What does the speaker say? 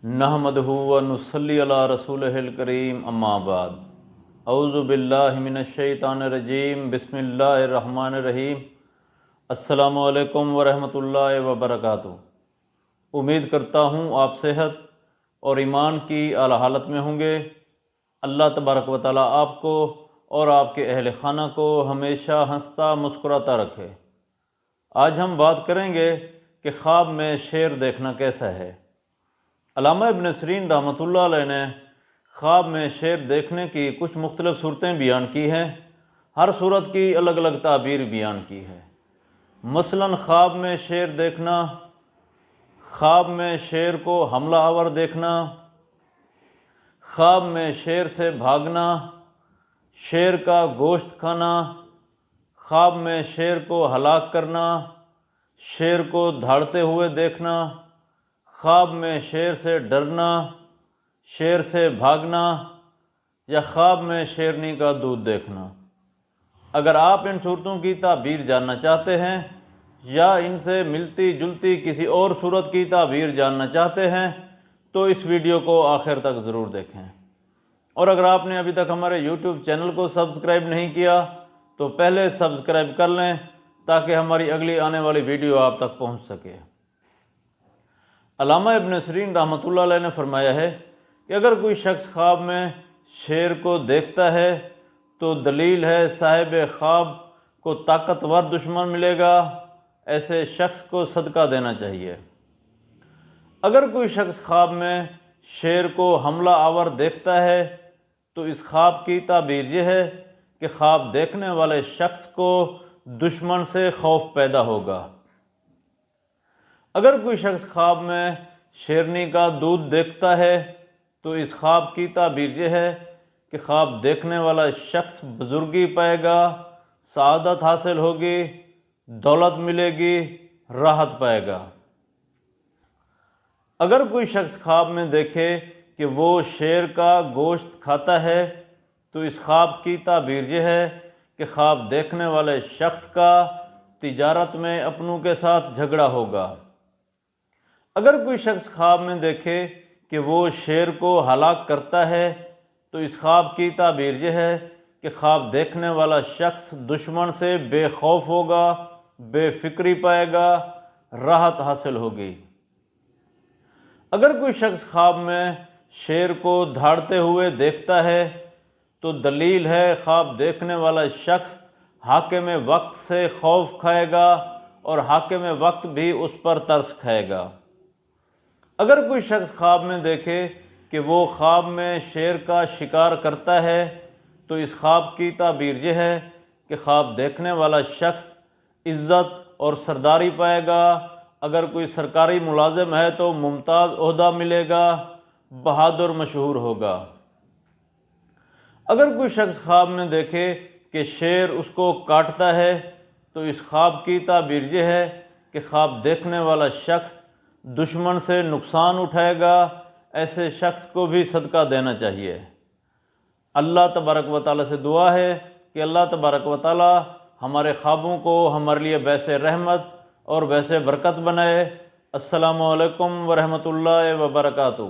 نحمدہ و نصلی علی رسولہ الکریم اما بعد اعوذ باللہ من الشیطان الرجیم بسم اللہ الرحمن الرحیم السلام علیکم ورحمۃ اللہ وبرکاتہ۔ امید کرتا ہوں آپ صحت اور ایمان کی اعلیٰ حالت میں ہوں گے۔ اللہ تبارک و تعالیٰ آپ کو اور آپ کے اہل خانہ کو ہمیشہ ہنستا مسکراتا رکھے۔ آج ہم بات کریں گے کہ خواب میں شیر دیکھنا کیسا ہے۔ علامہ ابن سیرین رحمۃ اللہ علیہ نے خواب میں شیر دیکھنے کی کچھ مختلف صورتیں بیان کی ہیں۔ ہر صورت کی الگ الگ تعبیر بیان کی ہے۔ مثلاً خواب میں شیر دیکھنا، خواب میں شیر کو حملہ آور دیکھنا، خواب میں شیر سے بھاگنا، شیر کا گوشت کھانا، خواب میں شیر کو ہلاک کرنا، شیر کو دھاڑتے ہوئے دیکھنا، خواب میں شیر سے ڈرنا، شیر سے بھاگنا یا خواب میں شیرنی کا دودھ دیکھنا۔ اگر آپ ان صورتوں کی تعبیر جاننا چاہتے ہیں یا ان سے ملتی جلتی کسی اور صورت کی تعبیر جاننا چاہتے ہیں تو اس ویڈیو کو آخر تک ضرور دیکھیں۔ اور اگر آپ نے ابھی تک ہمارے یوٹیوب چینل کو سبسکرائب نہیں کیا تو پہلے سبسکرائب کر لیں تاکہ ہماری اگلی آنے والی ویڈیو آپ تک پہنچ سکے۔ علامہ ابن سیرین رحمۃ اللہ علیہ نے فرمایا ہے کہ اگر کوئی شخص خواب میں شیر کو دیکھتا ہے تو دلیل ہے صاحب خواب کو طاقتور دشمن ملے گا، ایسے شخص کو صدقہ دینا چاہیے۔ اگر کوئی شخص خواب میں شیر کو حملہ آور دیکھتا ہے تو اس خواب کی تعبیر یہ ہے کہ خواب دیکھنے والے شخص کو دشمن سے خوف پیدا ہوگا۔ اگر کوئی شخص خواب میں شیرنی کا دودھ دیکھتا ہے تو اس خواب کی تعبیر یہ ہے کہ خواب دیکھنے والا شخص بزرگی پائے گا، سعادت حاصل ہوگی، دولت ملے گی، راحت پائے گا۔ اگر کوئی شخص خواب میں دیکھے کہ وہ شیر کا گوشت کھاتا ہے تو اس خواب کی تعبیر یہ ہے کہ خواب دیکھنے والے شخص کا تجارت میں اپنوں کے ساتھ جھگڑا ہوگا۔ اگر کوئی شخص خواب میں دیکھے کہ وہ شیر کو ہلاک کرتا ہے تو اس خواب کی تعبیر یہ ہے کہ خواب دیکھنے والا شخص دشمن سے بے خوف ہوگا، بے فکری پائے گا، راحت حاصل ہوگی۔ اگر کوئی شخص خواب میں شیر کو دھاڑتے ہوئے دیکھتا ہے تو دلیل ہے خواب دیکھنے والا شخص حاکم وقت سے خوف کھائے گا اور حاکم وقت بھی اس پر ترس کھائے گا۔ اگر کوئی شخص خواب میں دیکھے کہ وہ خواب میں شیر کا شکار کرتا ہے تو اس خواب کی تعبیر یہ ہے کہ خواب دیکھنے والا شخص عزت اور سرداری پائے گا۔ اگر کوئی سرکاری ملازم ہے تو ممتاز عہدہ ملے گا، بہادر مشہور ہوگا۔ اگر کوئی شخص خواب میں دیکھے کہ شیر اس کو کاٹتا ہے تو اس خواب کی تعبیر یہ ہے کہ خواب دیکھنے والا شخص دشمن سے نقصان اٹھائے گا، ایسے شخص کو بھی صدقہ دینا چاہیے۔ اللہ تبارک و تعالیٰ سے دعا ہے کہ اللہ تبارک و تعالیٰ ہمارے خوابوں کو ہمارے لیے باعث رحمت اور باعث برکت بنائے۔ السلام علیکم ورحمۃ اللہ وبرکاتہ۔